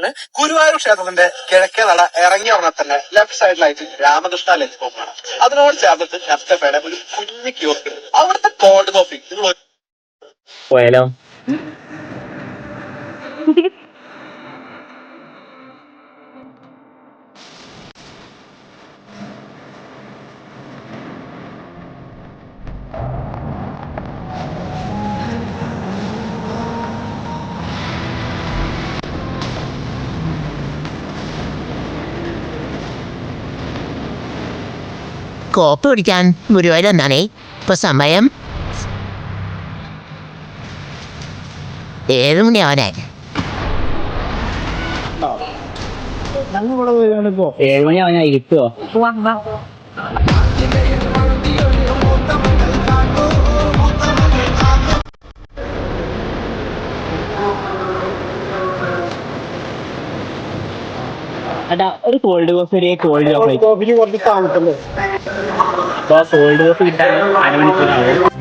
ആണ് ഗുരുവായൂർ ക്ഷേത്രത്തിന്റെ കിഴക്കേ നട ഇറങ്ങി വന്നാൽ തന്നെ ലെഫ്റ്റ് സൈഡിലായിട്ട് രാമകൃഷ്ണ ലഞ്ച് ബോക്സ് ആണ്. അതിനോട് ചേർന്നിട്ട് നെസ്റ്റഫയുടെ ഒരു കുഞ്ഞു കിയോസ്ക് ഉണ്ട്. അവിടുത്തെ കോൾഡ് കോഫി നിങ്ങൾ പോയാലോ? കോപ്പ് പിടിക്കാൻ ഗുരുവായൂർ എന്നാണേ ഇപ്പൊ സമയം 7 മണിയാവാനായി. 7 മണിയാവാനായി കിട്ടുമോ? അടാ ഒരു കോൾഡ് കോഫി, ഒരു കോൾഡ് ചോക്ലേറ്റ്. കോൾഡ് കോഫി കിട്ടാൻ 1 മണിക്കൂറാവും.